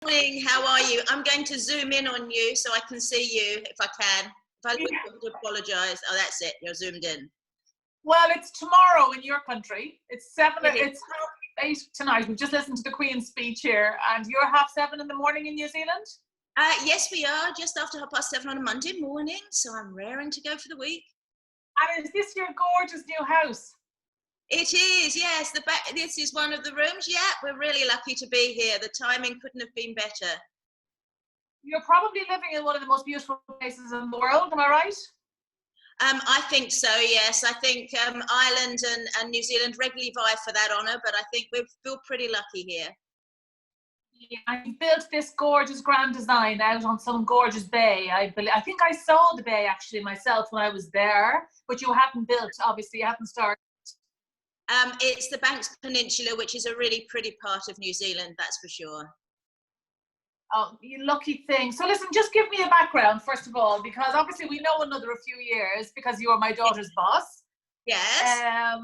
Morning, how are you? I'm going to zoom in on you so I can see you if I can. If I look, I have to apologise. Oh, that's it. You're zoomed in. Well, it's tomorrow in your country. It's It 8 tonight. We've just listened to the Queen's speech here, and you're 7:30 in the morning in New Zealand? Yes, we are just after 7:30 on a Monday morning, so I'm raring to go for the week. And is this your gorgeous new house? It is, yes. This is one of the rooms. Yeah, we're really lucky to be here. The timing couldn't have been better. You're probably living in one of the most beautiful places in the world, am I right? I think so, yes. I think Ireland and New Zealand regularly vie for that honour, but I think we feel pretty lucky here. Yeah, you built this gorgeous grand design out on some gorgeous bay. I think I saw the bay actually myself when I was there, but you hadn't built, obviously, you hadn't started. It's the Banks Peninsula, which is a really pretty part of New Zealand, that's for sure. Oh, you lucky thing. So listen, just give me a background, first of all, because obviously we know another a few years because you are my daughter's boss. Yes.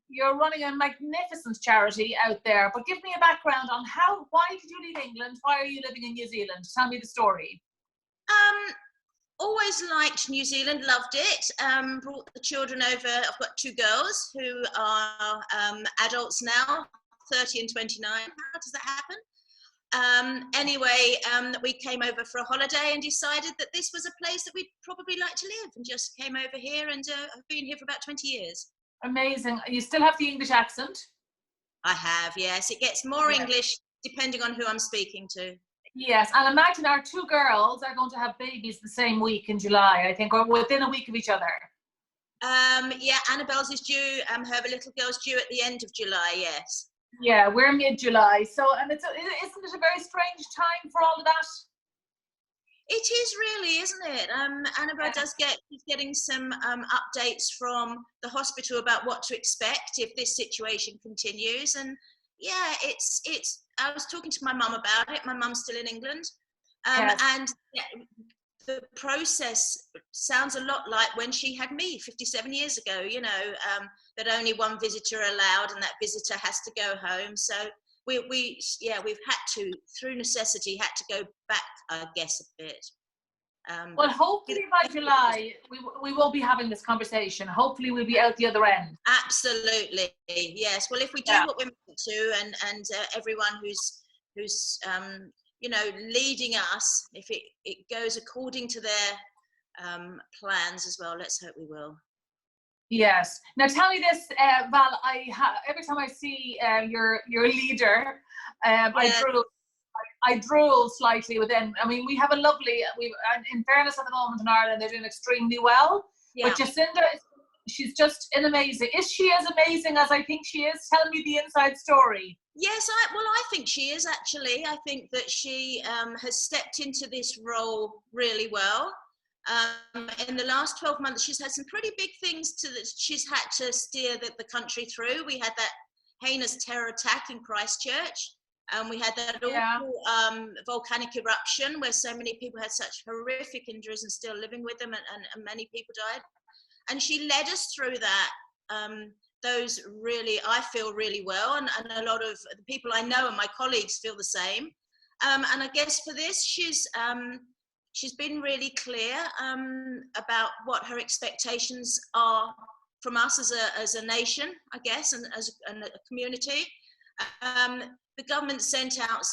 You're running a magnificent charity out there, but give me a background on why did you leave England? Why are you living in New Zealand? Tell me the story. Always liked New Zealand, loved it. Brought the children over. I've got two girls who are adults now, 30 and 29. How does that happen? Anyway, we came over for a holiday and decided that this was a place that we'd probably like to live, and just came over here, and I've been here for about 20 years. Amazing. You still have the English accent? I have, yes. It gets more English depending on who I'm speaking to. Yes, and imagine our two girls are going to have babies the same week in July, I think, or within a week of each other. Yeah, Annabelle's is due, her little girl's due at the end of July, yes. Yeah, we're mid-July, so, and isn't it a very strange time for all of that? It is really, isn't it? Annabelle she's getting some updates from the hospital about what to expect if this situation continues, and yeah, it's. I was talking to my mum about it. My mum's still in England, and the process sounds a lot like when she had me 57 years ago. You know, that only one visitor allowed, and that visitor has to go home. So we've had to, through necessity, had to go back, I guess, a bit. Well, hopefully by July we won't be having this conversation. Hopefully we'll be out the other end. Absolutely, yes. Well, if we do what we're meant to, and everyone who's leading us, if it goes according to their plans as well, let's hope we will. Yes. Now tell me this, Val. Every time I see your leader, I drool slightly within. I mean, we have a lovely. In fairness, at the moment in Ireland, they're doing extremely well. Yeah. But Jacinda, she's just amazing. Is she as amazing as I think she is? Tell me the inside story. Yes, I think she is actually. I think that she has stepped into this role really well. In the last 12 months, she's had some pretty big things that she's had to steer the country through. We had that heinous terror attack in Christchurch. We had that awful volcanic eruption where so many people had such horrific injuries and still living with them, and many people died. And she led us through that. Those really, I feel really well, and a lot of the people I know and my colleagues feel the same. And I guess for this, she's been really clear about what her expectations are from us as a nation, I guess, and as a community. The government sent out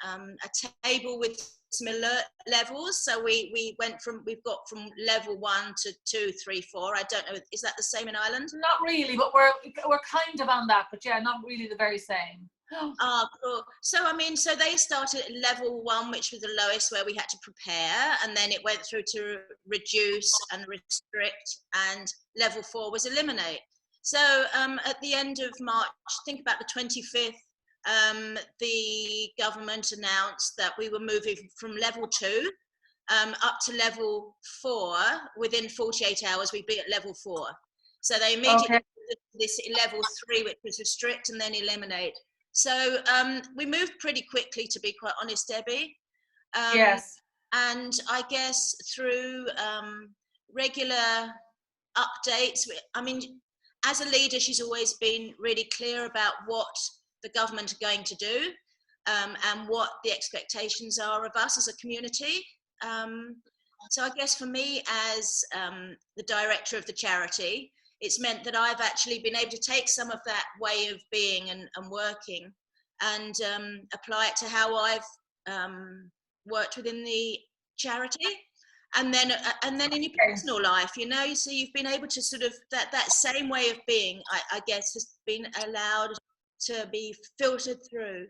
a table with some alert levels. So we've got from level 1 to 2, 3, 4. I don't know, is that the same in Ireland? Not really, but we're kind of on that, but yeah, not really the very same. Cool. So so they started at level 1, which was the lowest, where we had to prepare, and then it went through to reduce and restrict, and level 4 was eliminate. So at the end of March, think about the 25th, the government announced that we were moving from level 2 up to level 4. Within 48 hours, we'd be at level 4. So they immediately this level 3, which was restrict and then eliminate. So we moved pretty quickly, to be quite honest, Debbie. Yes. And I guess through regular updates, as a leader, she's always been really clear about what the government are going to do. and what the expectations are of us as a community. So I guess for me as the director of the charity, it's meant that I've actually been able to take some of that way of being and working and apply it to how I've worked within the charity. And then in your personal life, you know, so you've been able to sort of, that same way of being, I guess, has been allowed to be filtered through.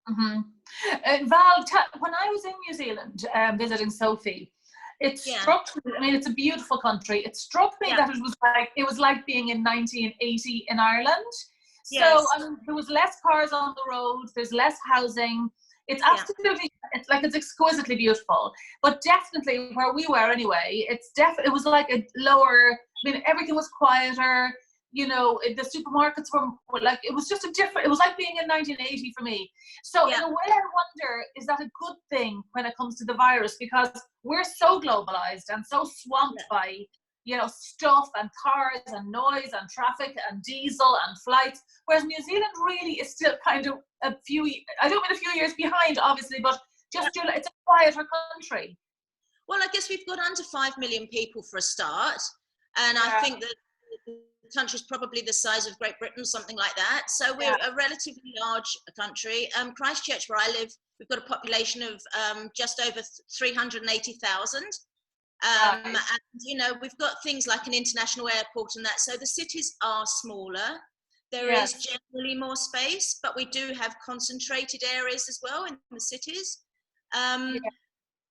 Mm-hmm. Val, when I was in New Zealand visiting Sophie, it struck me, I mean, it's a beautiful country. It struck me that it was like being in 1980 in Ireland. So there was less cars on the road, there's less housing. It's absolutely, it's exquisitely beautiful. But definitely where we were anyway, it was like a lower, I mean, everything was quieter. You know, the supermarkets were like, it was just it was like being in 1980 for me. So in a way, I wonder, is that a good thing when it comes to the virus? Because we're so globalized and so swamped by, you know, stuff and cars and noise and traffic and diesel and flights. Whereas New Zealand really is still kind of I don't mean a few years behind, obviously, but just, it's a quieter country. Well, I guess we've got under 5 million people for a start. And I think that the country's probably the size of Great Britain, something like that. So we're a relatively large country. Christchurch, where I live, we've got a population of just over 380,000. And, you know, we've got things like an international airport and that. So the cities are smaller. There is generally more space, but we do have concentrated areas as well in the cities.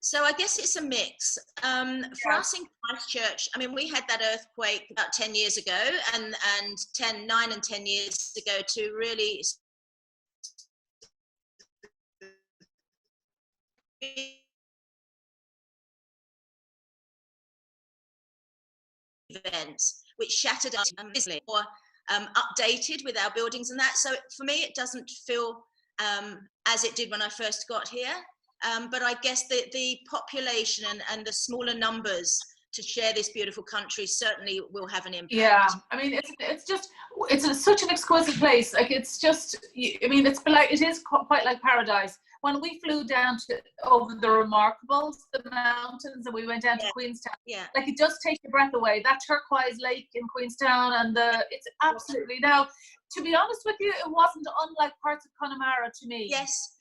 So I guess it's a mix. For us in Christchurch, I mean, we had that earthquake about 10 years ago and 9 and 10 years ago to really events which shattered us or updated with our buildings and that. So for me, it doesn't feel as it did when I first got here. But I guess the population and the smaller numbers to share this beautiful country certainly will have an impact. Yeah, I mean, it's such an exquisite place. Like, it's just, I mean, it is quite like paradise. When we flew down over the Remarkables, the mountains, and we went down to Queenstown, like, it does take your breath away. That turquoise lake in Queenstown, and it's absolutely, now, to be honest with you, it wasn't unlike parts of Connemara to me. Yes.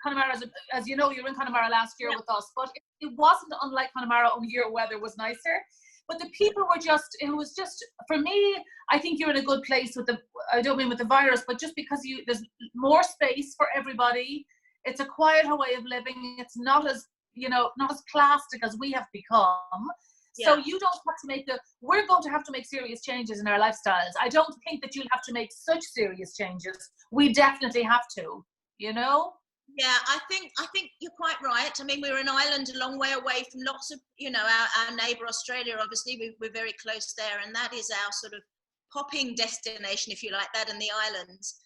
Connemara, as you know, you were in Connemara last year with us, but it wasn't unlike Connemara, only your weather was nicer. But the people were it was just, for me, I think you're in a good place with I don't mean with the virus, but just because there's more space for everybody. It's a quieter way of living. It's not as, not as plastic as we have become. So you don't have to we're going to have to make serious changes in our lifestyles. I don't think that you'll have to make such serious changes. We definitely have to, Yeah, I think you're quite right. I mean, we're an island a long way away from lots of, our neighbour Australia, obviously, we're very close there, and that is our sort of popping destination, if you like that, in the islands.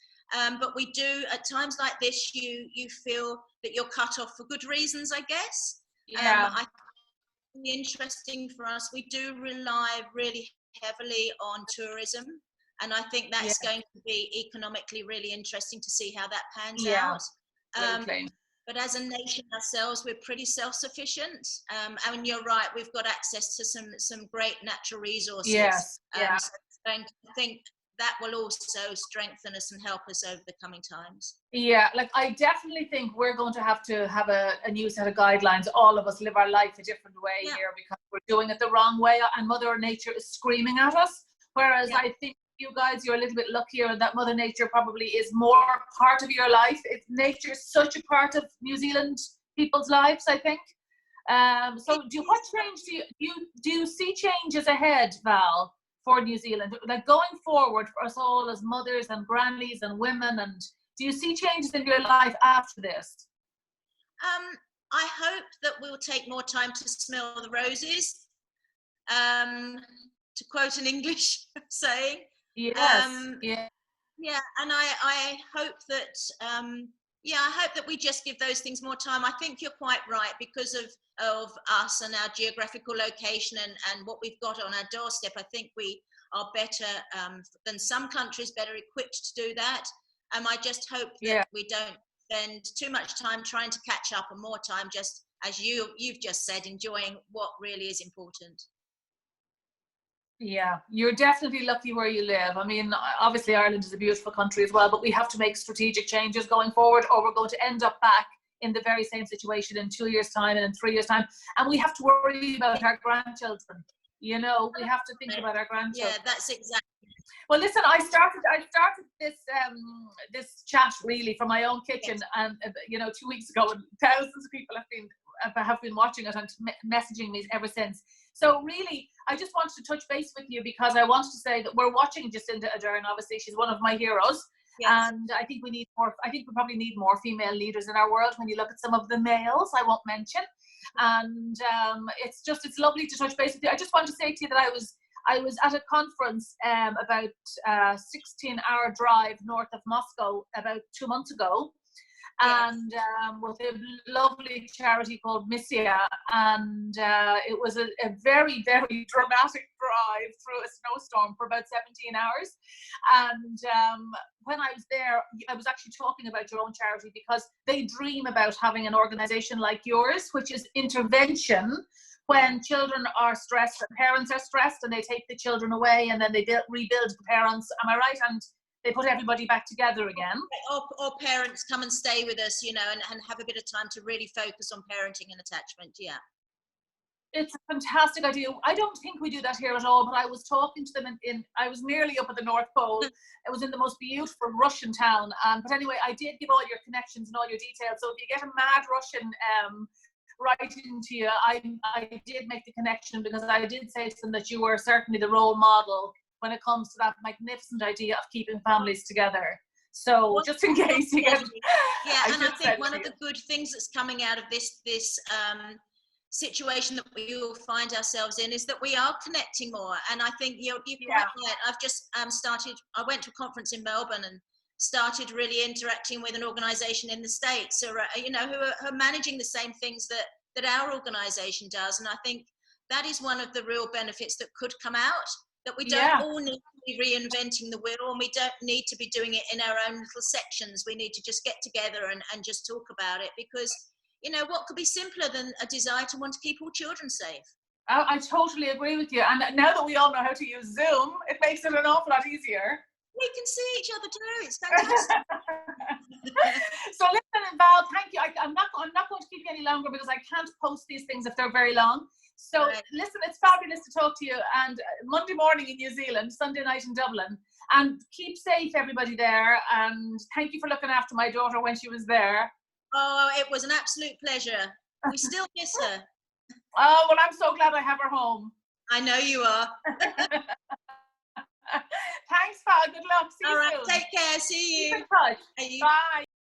But we do, at times like this, you feel that you're cut off for good reasons, I guess. I think it's interesting for us. We do rely really heavily on tourism, and I think that's going to be economically really interesting to see how that pans out. But as a nation ourselves, we're pretty self-sufficient. And you're right, we've got access to some great natural resources. So I think that will also strengthen us and help us over the coming times. Yeah, like, I definitely think we're going to have a new set of guidelines. All of us live our life a different way here because we're doing it the wrong way, and Mother Nature is screaming at us. Whereas I think you guys, you're a little bit luckier that Mother Nature probably is more part of your life. Nature is such a part of New Zealand people's lives, I think. So what change do you see changes ahead, Val, for New Zealand, like going forward for us all as mothers and grannies and women? And do you see changes in your life after this? I hope that we'll take more time to smell the roses, to quote an English saying. And I hope that I hope that we just give those things more time. I think you're quite right, because of us and our geographical location and what we've got on our doorstep. I think we are better than some countries, better equipped to do that. I just hope that we don't spend too much time trying to catch up and more time just, as you've just said, enjoying what really is important. Yeah, you're definitely lucky where you live. I mean, obviously Ireland is a beautiful country as well, but we have to make strategic changes going forward, or we're going to end up back in the very same situation in 2 years' time and in 3 years' time. And we have to worry about our grandchildren. You know, we have to think about our grandchildren. Yeah, that's exactly. Well, listen, I started this chat really from my own kitchen, and 2 weeks ago, and thousands of people have been watching it and messaging me ever since. So really, I just wanted to touch base with you because I wanted to say that we're watching Jacinda Adern. Obviously, she's one of my heroes. Yes. And I think we need more. I think we probably need more female leaders in our world. When you look at some of the males, I won't mention. And it's lovely to touch base with you. I just want to say to you that I was at a conference about a 16-hour drive north of Moscow about 2 months ago. And with a lovely charity called Missia, and it was a very, very dramatic drive through a snowstorm for about 17 hours. And when I was there, I was actually talking about your own charity because they dream about having an organization like yours, which is intervention when children are stressed, and parents are stressed, and they take the children away, and then they rebuild the parents. Am I right? And they put everybody back together again. Or parents come and stay with us, and have a bit of time to really focus on parenting and attachment. Yeah. It's a fantastic idea. I don't think we do that here at all, but I was talking to them I was nearly up at the North Pole. It was in the most beautiful Russian town. But anyway, I did give all your connections and all your details. So if you get a mad Russian writing to you, I did make the connection because I did say to them that you were certainly the role model when it comes to that magnificent idea of keeping families together. So just in case you get... Yeah, and I think one of the good things that's coming out of this situation that we all find ourselves in is that we are connecting more. And I think you're quite right. I've just I went to a conference in Melbourne and started really interacting with an organisation in the States, or who are managing the same things that our organisation does. And I think that is one of the real benefits that could come out, that we don't all need to be reinventing the wheel, and we don't need to be doing it in our own little sections. We need to just get together and just talk about it, because what could be simpler than a desire to want to keep all children safe? I totally agree with you. And now that we all know how to use Zoom, it makes it an awful lot easier. We can see each other too. It's fantastic. So listen, Val, thank you. I'm not going to keep you any longer because I can't post these things if they're very long. So listen, it's fabulous to talk to you. And Monday morning in New Zealand, Sunday night in Dublin. And keep safe, everybody there. And thank you for looking after my daughter when she was there. Oh, it was an absolute pleasure. We still miss her. Oh, well, I'm so glad I have her home. I know you are. Thanks, Val. Good luck. See you soon. All right, take care. See you. Keep in touch. Bye.